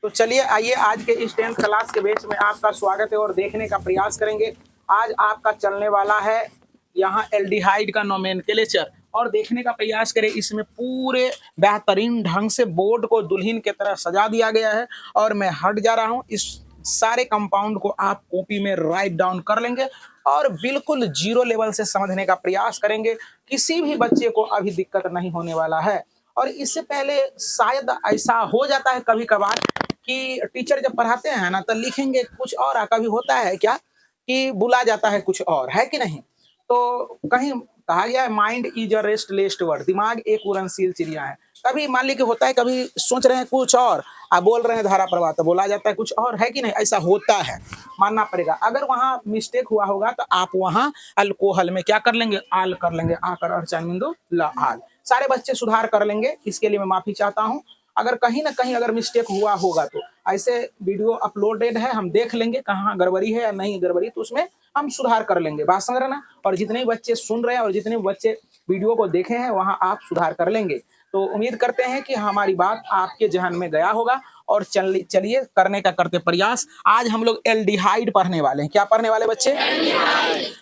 तो चलिए आइए आज के इस 10th क्लास के बैच में आपका स्वागत है और देखने का प्रयास करेंगे। आज आपका चलने वाला है यहाँ एल्डिहाइड का नोमेनक्लेचर और देखने का प्रयास करें। इसमें पूरे बेहतरीन ढंग से बोर्ड को दुल्हन की तरह सजा दिया गया है और मैं हट जा रहा हूँ। इस सारे कंपाउंड को आप कॉपी में राइट डाउन कर लेंगे और बिल्कुल जीरो लेवल से समझने का प्रयास करेंगे। किसी भी बच्चे को अभी दिक्कत नहीं होने वाला है। और इससे पहले शायद ऐसा हो जाता है कभी कभार कि टीचर जब पढ़ाते हैं ना तो लिखेंगे कुछ और, कभी होता है क्या कि बुला जाता है कुछ और, है कि नहीं। तो कहीं कहा गया है mind is a restless word, दिमाग एक उड़नशील चिड़िया है। कभी मान लीजिए होता है, कभी सोच रहे हैं कुछ और आप बोल रहे हैं धारा प्रवाह, तो बोला जाता है कुछ और, है कि नहीं। ऐसा होता है, मानना पड़ेगा। अगर वहां मिस्टेक हुआ होगा तो आप वहां अल्कोहल में क्या कर लेंगे, आल कर लेंगे, आकर अड़चन बिंदु ला आल। सारे बच्चे सुधार कर लेंगे, इसके लिए मैं माफी चाहता हूं। अगर कहीं ना कहीं अगर मिस्टेक हुआ होगा तो ऐसे वीडियो अपलोडेड है, हम देख लेंगे कहाँ गड़बड़ी है या नहीं गड़बड़ी, तो उसमें हम सुधार कर लेंगे। बात समझ रहे ना। और जितने भी बच्चे सुन रहे हैं और जितने भी बच्चे वीडियो को देखे हैं वहां आप सुधार कर लेंगे। तो उम्मीद करते हैं कि हमारी बात आपके जहन में गया होगा। और चलिए करने का करते प्रयास। आज हम लोग एल्डिहाइड पढ़ने वाले हैं। क्या पढ़ने वाले बच्चे?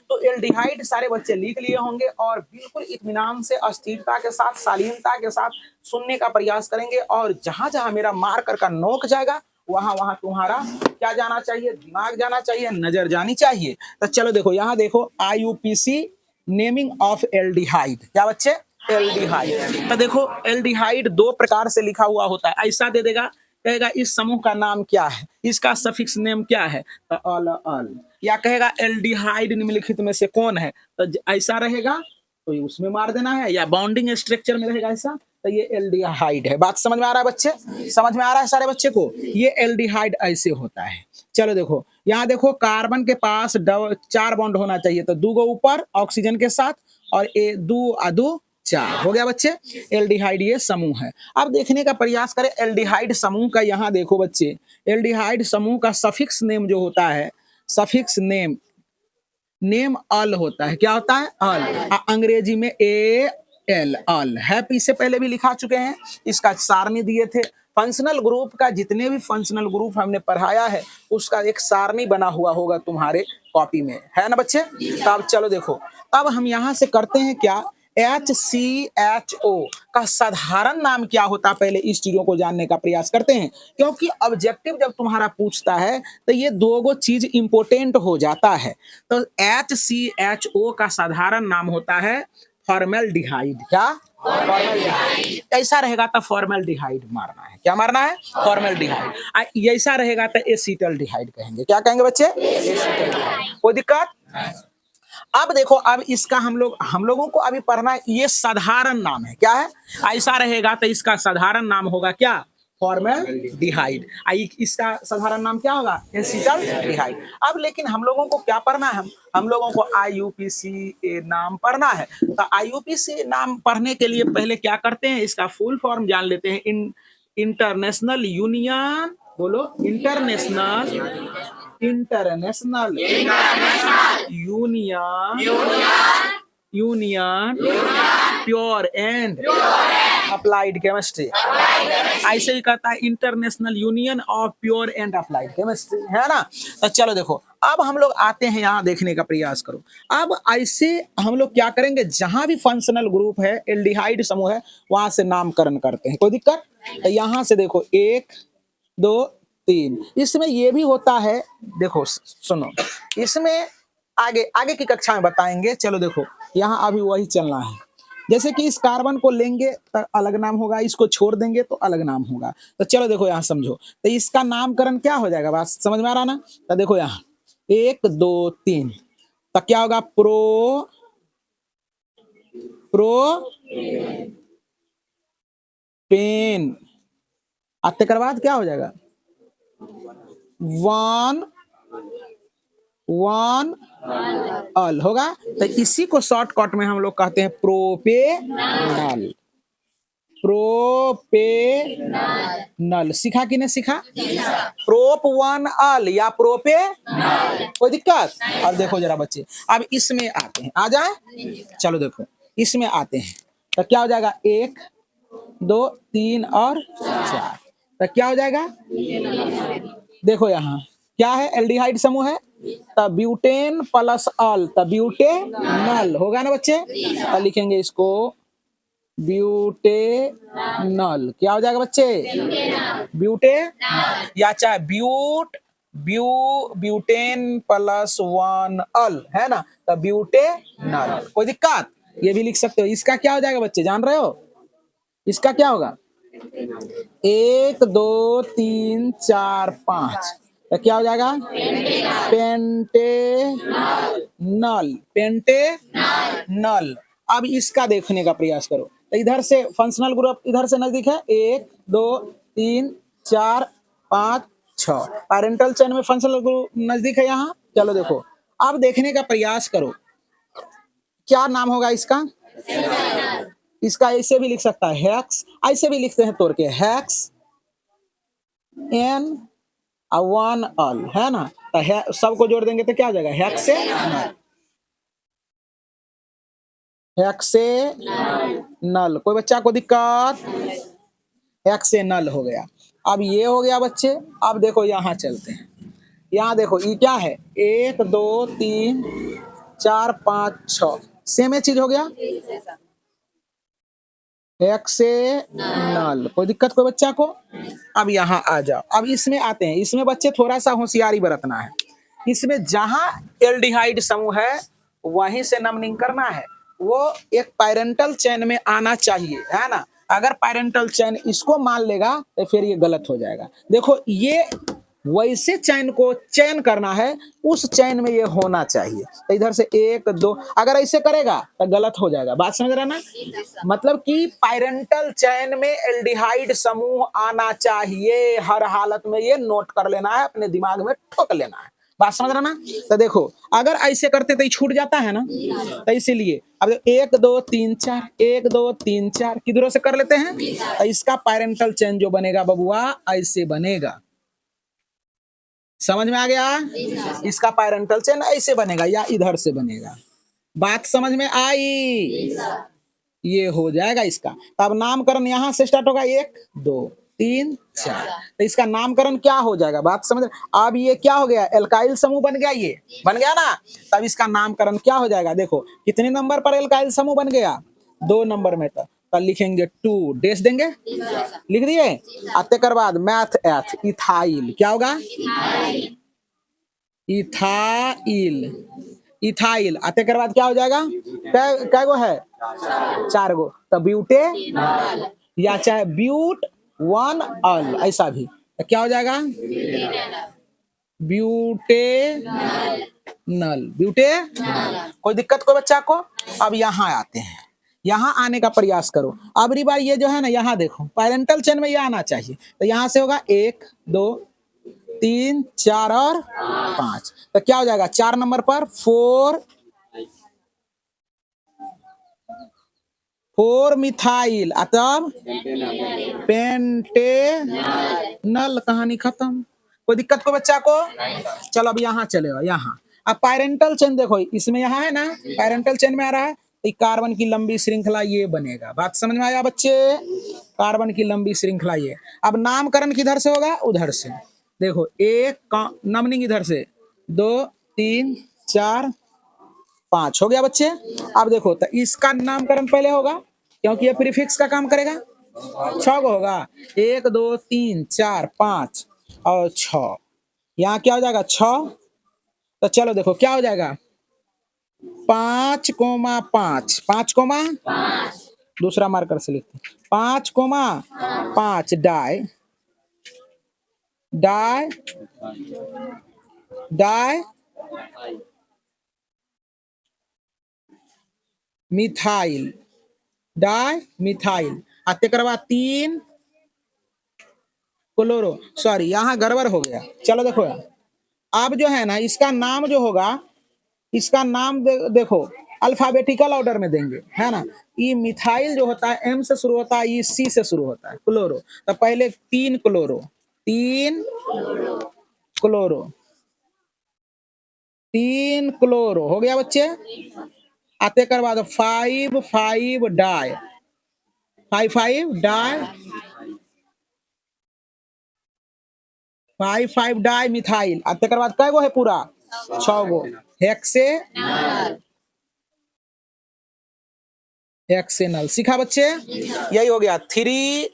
तो एल्डिहाइड सारे बच्चे लिख लिए होंगे और बिल्कुल इत्मीनान से, अस्थिरता के साथ, शालीनता के साथ सुनने का प्रयास करेंगे। और जहां जहां मेरा मार्कर का नोक जाएगा वहां वहां तुम्हारा क्या जाना चाहिए, दिमाग जाना चाहिए, नजर जानी चाहिए। तो चलो देखो, यहाँ देखो IUPAC नेमिंग ऑफ एल्डिहाइड। क्या बच्चे? एल्डिहाइड। तो देखो एल्डिहाइड दो प्रकार से लिखा हुआ होता है। ऐसा दे देगा, कहेगा इस समूह का नाम क्या है, इसका सफिक्स नेम क्या है, तो अल। या कहेगा एल्डिहाइड निम्नलिखित में से कौन है, तो ऐसा रहेगा तो उसमें मार देना है। या बॉन्डिंग स्ट्रक्चर में रहेगा ऐसा, तो ये एल्डिहाइड है। बात समझ में आ रहा है बच्चे? समझ में आ रहा है सारे बच्चे को? ये एल्डिहाइड ऐसे होता है। चलो देखो, यहाँ देखो कार्बन के पास 4 बॉन्ड होना चाहिए, तो 2 गो ऊपर ऑक्सीजन के साथ और 2 4 हो गया बच्चे। एल्डिहाइड ये समूह है। अब देखने का प्रयास करें एल्डिहाइड समूह का। यहाँ देखो बच्चे, एल्डिहाइड समूह का सफिक्स नेम जो होता है, सफिक्स नेम अल होता है। क्या होता है? अल। अंग्रेजी में AL, अल है। इससे पहले भी लिखा चुके हैं, इसका सारणी दिए थे। फंक्शनल ग्रुप का जितने भी फंक्शनल ग्रुप हमने पढ़ाया है उसका एक सारणी बना हुआ होगा तुम्हारे कॉपी में, है ना बच्चे। तब चलो देखो, अब हम यहाँ से करते हैं क्या, HCHO का साधारण नाम क्या होता है, पहले इस चीजों को जानने का प्रयास करते हैं। क्योंकि ऑब्जेक्टिव जब तुम्हारा पूछता है तो ये दो गो चीज इंपोर्टेंट हो जाता है। तो HCHO का साधारण नाम होता है फॉर्मेल्डिहाइड। क्या? फॉर्मेल्डिहाइड। ऐसा रहेगा तो फॉर्मेल्डिहाइड मारना है। क्या मारना है? फॉर्मेल्डिहाइड। ऐसा रहेगा तो एसिटल्डिहाइड कहेंगे। क्या कहेंगे बच्चे? एसिटल्डिहाइड। कोई दिक्कत? अब देखो, अब इसका हम लोगों को अभी पढ़ना है, ये साधारण नाम है। क्या है? ऐसा रहेगा तो इसका साधारण नाम होगा क्या, फॉर्मेल्डिहाइड। इसका साधारण नाम क्या होगा, एसिटल्डिहाइड। अब लेकिन हम लोगों को क्या पढ़ना है, हम लोगों को IUPAC नाम पढ़ना है। तो IUPAC नाम पढ़ने के लिए पहले क्या करते हैं, इसका फुल फॉर्म जान लेते हैं। इंटरनेशनल यूनियन, बोलो, international union pure and applied chemistry. ऐसे ही कहता है international union of pure and applied chemistry, है ना। तो चलो देखो, अब हम लोग आते हैं, यहाँ देखने का प्रयास करो। अब ऐसे हम लोग क्या करेंगे, जहां भी फंक्शनल ग्रुप है, एल्डिहाइड समूह है, वहां से नामकरण करते हैं। कोई दिक्कत? तो यहाँ से देखो 1 2 3। इसमें ये भी होता है, देखो सुनो, इसमें आगे की कक्षा में बताएंगे। चलो देखो, यहाँ अभी वही चलना है। जैसे कि इस कार्बन को लेंगे तो अलग नाम होगा, इसको छोड़ देंगे तो अलग नाम होगा। तो चलो देखो, यहाँ समझो, तो इसका नामकरण क्या हो जाएगा, बात समझ में आ रहा ना। तो देखो यहाँ 1 2 3, तो क्या होगा, पेन। आते कर बाद क्या हो जाएगा, 1 अल होगा। तो इसी को शॉर्टकट में हम लोग कहते हैं प्रोपेनल। सीखा कि नहीं सीखा? प्रोप 1 अल या प्रोपेनल। कोई दिक्कत? अब देखो जरा बच्चे, अब इसमें आते हैं, आ जाए। चलो देखो, इसमें आते हैं तो क्या हो जाएगा, 1 2 3 और 4। तो क्या हो जाएगा? देखो यहाँ क्या है, एल्डिहाइड समूह है, तब ब्यूटेन प्लस अल, तब ब्यूटेनल होगा ना बच्चे। तो लिखेंगे इसको ब्यूटेनल। क्या हो जाएगा बच्चे? ब्यूटे, या चाहे ब्यूटेन प्लस वन अल है ना, तो ब्यूटेनल। कोई दिक्कत? ये भी लिख सकते हो। इसका क्या हो जाएगा बच्चे, जान रहे हो? इसका क्या होगा? 1 2 3 4 5, तो क्या हो जाएगा? पेंटेनल। पेंटेनल। अब इसका देखने का प्रयास करो। तो इधर से फंक्शनल ग्रुप इधर से नजदीक है, 1 2 3 4 5 6। पैरेंटल चेन में फंक्शनल ग्रुप नजदीक है यहाँ। चलो देखो, अब देखने का प्रयास करो, क्या नाम होगा इसका? इसका ऐसे भी लिख सकता है हेक्स, ऐसे भी लिखते हैं तोड़ के, हेक्स एन वन अल है ना। तो सबको जोड़ देंगे तो क्या हो जाएगा? हेक्से नल। कोई बच्चा को दिक्कत? हेक्सेनल हो गया। अब ये हो गया बच्चे। अब देखो यहाँ चलते हैं, यहाँ देखो ये क्या है, 1 2 3 4 5 6, सेम ही चीज हो गया, हेक्सेनल। कोई दिक्कत कोई बच्चा को? अब यहाँ आ जाओ, अब इसमें आते हैं। इसमें बच्चे थोड़ा सा होशियारी बरतना है। इसमें जहां एल्डिहाइड समूह है वहीं से नंबरिंग करना है, वो एक पैरेंटल चेन में आना चाहिए, है ना। अगर पैरेंटल चेन इसको मान लेगा तो फिर ये गलत हो जाएगा। देखो ये वैसे चैन को चयन करना है, उस चैन में ये होना चाहिए। तो इधर से 1 2, अगर ऐसे करेगा तो गलत हो जाएगा। बात समझ रहा ना? मतलब कि पैरेंटल चैन में एल्डिहाइड समूह आना चाहिए हर हालत में। ये नोट कर लेना है, अपने दिमाग में ठोक लेना है। बात समझ रहा ना? तो देखो अगर ऐसे करते तो ये छूट जाता है ना, तो इसीलिए अब 1 2 3 4, 1 2 3 4 किधरों से कर लेते हैं। तो इसका पैरेंटल चेन जो बनेगा बबुआ ऐसे बनेगा। समझ में आ गया? इसका पैरेंटल चेन ऐसे बनेगा या इधर से बनेगा। बात समझ में आई? ये हो जाएगा इसका। तब नामकरण यहां से स्टार्ट होगा, 1 2 3 4। तो इसका नामकरण क्या हो जाएगा? बात समझ। अब ये क्या हो गया? एल्काइल समूह बन गया, ये बन गया ना। तब इसका नामकरण क्या हो जाएगा? देखो कितने नंबर पर एल्काइल समूह बन गया? 2 नंबर में। तो लिखेंगे 2, डेश देंगे, लिख दिए। आते कर बाद मैथ एथ, इथाइल। क्या होगा? इथाइल। इथाइल आते कर बाद क्या हो जाएगा? कै गो है? 4 गो। तो ब्यूटे, या चाहे ब्यूट वन अल, ऐसा भी। तो क्या हो जाएगा? ब्यूटे नल। ब्यूटे, कोई दिक्कत कोई बच्चा को? अब यहाँ आते हैं, यहाँ आने का प्रयास करो। अब बार ये जो है ना, यहाँ देखो पैरेंटल चेन में ये आना चाहिए। तो यहाँ से होगा 1 2 3 4 और 5। तो क्या हो जाएगा? 4 नंबर पर 4 मिथाइल, तब पेंटेनल। कहानी खत्म। कोई दिक्कत को बच्चा को? चलो अब यहाँ चलेगा। यहाँ अब पैरेंटल चेन देखो, इसमें यहाँ है ना, पैरेंटल चेन में आ रहा है, तो कार्बन की लंबी श्रृंखला ये बनेगा। बात समझ में आया बच्चे? कार्बन की लंबी श्रृंखला ये। अब नामकरण किधर से होगा? उधर से। देखो एक नंबरिंग इधर से, 2 3 4 5 हो गया बच्चे। अब देखो तो इसका नामकरण पहले होगा, क्योंकि ये प्रीफिक्स का काम करेगा। 6 गो होगा, 1 2 3 4 5 और 6। यहाँ क्या हो जाएगा? 6। तो चलो देखो क्या हो जाएगा? 5 कोमा 5, 5 कोमा, दूसरा मार्कर से लिखते 5 comma 5, di di di methyl, di methyl. आते कर बाद 3 क्लोरो, सॉरी यहाँ गड़बड़ हो गया। चलो देखो अब जो है ना, इसका नाम जो होगा, इसका नाम देखो अल्फाबेटिकल ऑर्डर में देंगे, है ना। ये मिथाइल जो होता है एम से शुरू होता है, ये सी से शुरू होता है, क्लोरो। तो पहले 3 क्लोरो, 3 क्लोरो, 3 क्लोरो हो गया बच्चे। आते कर बाद 5 5 डाई, 5 5 डाई 5 डाई मिथाइल। अब तकर बाद कै गो है पूरा 6 गो हेक्से हेक्सेनल। सीखा बच्चे? यही हो गया 3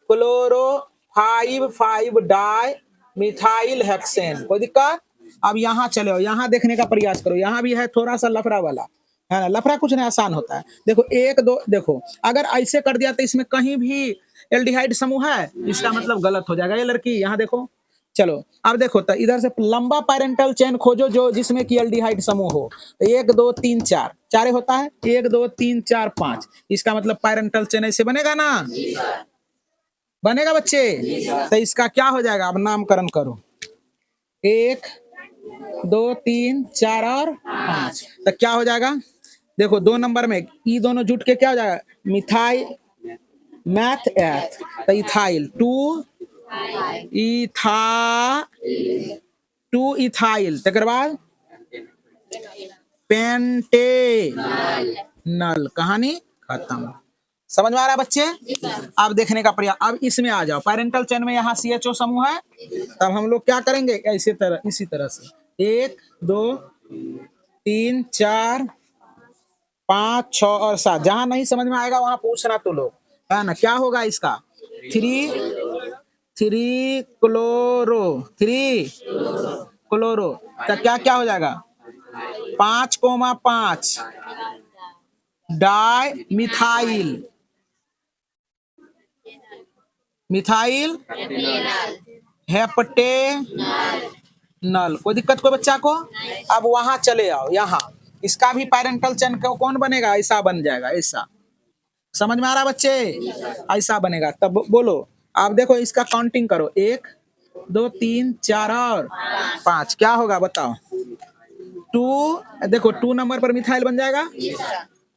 क्लोरो 5 डाई मिथाइल हेक्सेन। कोई दिक्कत? अब यहाँ चले आओ, यहाँ देखने का प्रयास करो, यहाँ भी है थोड़ा सा लफड़ा वाला, है ना? लफड़ा कुछ नहीं, आसान होता है। देखो एक दो, देखो अगर ऐसे कर दिया तो इसमें कहीं भी एल्डिहाइड समूह है, इसका मतलब गलत हो जाएगा। ये लड़की यहाँ देखो, चलो अब देखो तो इधर से लंबा पैरेंटल चेन खोजो जो जिसमें कि एल्डिहाइड समूह हो। तो 1 2 3 4 चारे होता है, 1 2 3 4 5, इसका मतलब पैरेंटल चेन ऐसे बनेगा ना? बनेगा बच्चे? तो इसका क्या हो जाएगा? अब नामकरण करो, 1 2 3 4 और 5। तो क्या हो जाएगा? देखो 2 नंबर में ई दोनों जुट के क्या हो जाएगा? मिथाइल मैथ एथ, तो इथाइल 2 इथा 2 इथाइल। तकर बाद पेंटे नल। कहानी खत्म। समझ में आ रहा है बच्चे? अब देखने का प्रयास, अब इसमें आ जाओ, पैरेंटल चेन में यहाँ CHO समूह है। तब हम लोग क्या करेंगे? इसी तरह से 1 2 3 4 5 6 और 7। जहां नहीं समझ में आएगा वहां पूछना तो लोग, है ना? क्या होगा इसका? 3 क्लोरो 3 क्लोरो। तो क्या क्या हो जाएगा? 5,5 डाई मिथाइल मिथाइल हेप्टे नल। कोई दिक्कत कोई बच्चा को? अब वहां चले आओ, यहाँ इसका भी पैरेंटल चेन कौन बनेगा? ऐसा बन जाएगा, ऐसा। समझ में आ रहा बच्चे? ऐसा बनेगा। तब बोलो, आप देखो इसका काउंटिंग करो, 1 2 3 4 और 5। क्या होगा बताओ? 2, देखो 2 नंबर पर मिथाइल बन जाएगा,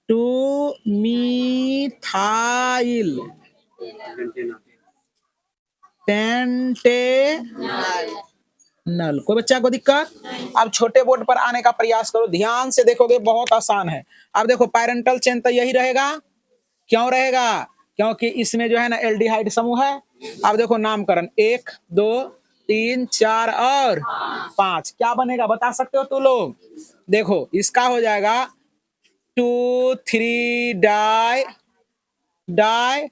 2 मिथाइल पेंटे नल। कोई बच्चा को दिक्कत? अब छोटे बोर्ड पर आने का प्रयास करो, ध्यान से देखोगे, बहुत आसान है। अब देखो पैरेंटल चेन तो यही रहेगा। क्यों रहेगा? क्योंकि इसमें जो है ना एल्डिहाइड समूह है। अब देखो नामकरण, 1 2 3 4 और 5। क्या बनेगा बता सकते हो तू लोग? देखो इसका हो जाएगा 2 3 di di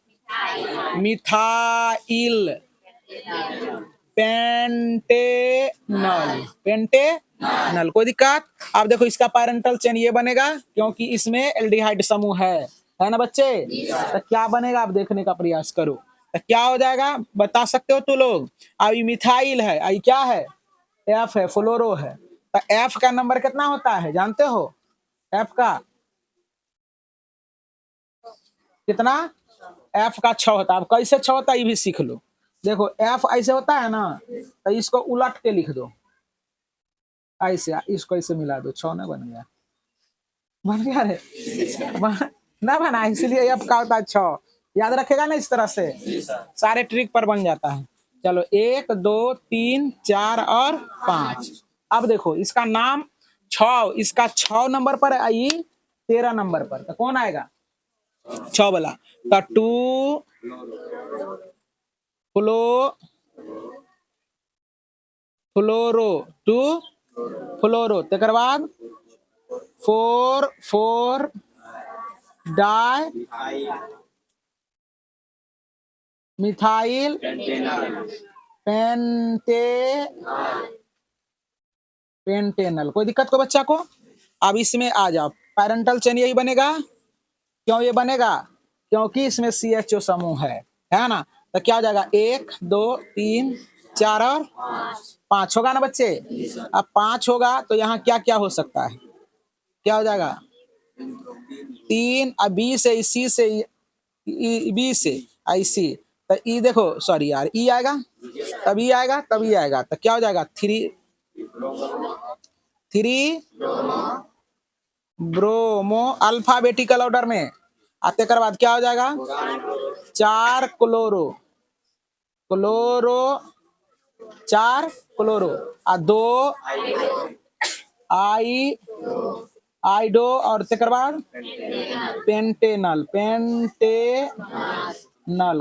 methyl pentanal pentanal. कोई दिक्कत? अब देखो इसका पैरेंटल चेन ये बनेगा क्योंकि इसमें एल्डिहाइड समूह है ना बच्चे? तो क्या बनेगा? आप देखने का प्रयास करो, तो क्या हो जाएगा बता सकते हो तू लोग? अब ये मिथाइल है, आई क्या है? एफ है, फ्लोरो है। तो एफ का नंबर कितना होता है जानते हो? एफ का कितना? एफ का 6 होता है। अब कैसे 6 होता है ये भी सीख लो। देखो एफ ऐसे होता है ना, तो इसको उलट के लिख दो, ऐसे इसको ऐसे मिला दो, 6 ना बन गया? बन गया रे? ना बना, इसलिए एफ का होता है 6। याद रखेगा ना इस तरह से, सारे ट्रिक पर बन जाता है। चलो 1 2 3 4 और 5। अब देखो इसका नाम 6, इसका 6 नंबर पर आई, 13 नंबर पर, तो कौन आएगा? 6 वाला। तो 2 फ्लो फ्लोरो 2 फ्लोरो। तकर बाद 4 डाई मिथाइल पेंटेनल। कोई दिक्कत को बच्चा को? अब इसमें आ जाओ, पैरेंटल चेन यही बनेगा। क्यों ये बनेगा? क्योंकि इसमें CHO समूह है ना? तो क्या हो जाएगा? 1 2 3 4 और 5 होगा ना बच्चे? अब 5 होगा तो यहाँ क्या क्या हो सकता है? क्या हो जाएगा? 3 अब बी से सी से बी से IC, तो ई देखो, सॉरी यार, ई आएगा तभी आएगा तभी आएगा। तो क्या हो जाएगा? 3 ब्रोमो अल्फाबेटिकल ऑर्डर में आते कर बाद क्या हो जाएगा? 4 क्लोरो क्लोरो 4 क्लोरो और 2 आइडो और तेकर बाद पेंटेनल।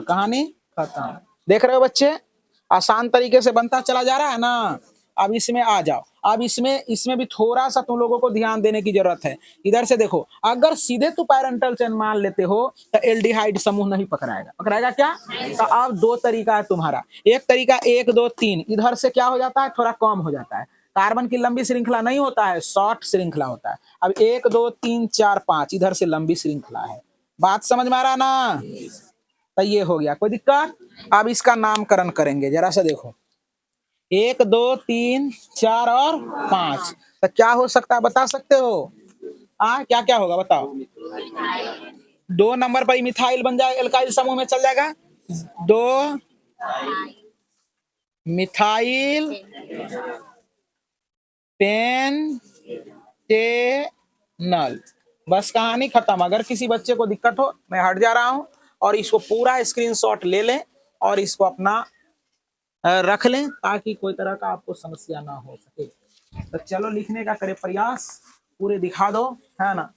कहानी खत्म। देख रहे हो बच्चे? आसान तरीके से बनता चला जा रहा है ना। अब इसमें आ जाओ। अब इसमें भी थोड़ा सा तुम लोगों को ध्यान देने की जरूरत है। इधर से देखो, अगर सीधे तू पैरेंटल चेन मान लेते हो तो एल्डिहाइड समूह नहीं पकड़ाएगा। पकड़ाएगा क्या? तो अब दो तरीका है तुम्हारा। एक तरीका 1 2 3, इधर से क्या हो जाता है, थोड़ा कम हो जाता है। कार्बन की लंबी श्रृंखला नहीं होता है, शॉर्ट श्रृंखला होता है। अब 1 2 3 4 5 इधर से लंबी श्रृंखला है। बात समझ में आ रहा है ना? तो ये हो गया, कोई दिक्कत? अब इसका नामकरण करेंगे, जरा सा देखो। 1 2 3 4 और 5, तो क्या हो सकता है बता सकते हो? क्या क्या होगा बताओ? 2 नंबर पर मिथाइल बन जाएगा, एल्काइल समूह में चल जाएगा। 2 मिथाइल पेंटेनल। बस कहानी खत्म। अगर किसी बच्चे को दिक्कत हो, मैं हट जा रहा हूं और इसको पूरा स्क्रीनशॉट ले लें और इसको अपना रख लें ताकि कोई तरह का आपको समस्या ना हो सके। तो चलो लिखने का करें प्रयास, पूरे दिखा दो, है ना।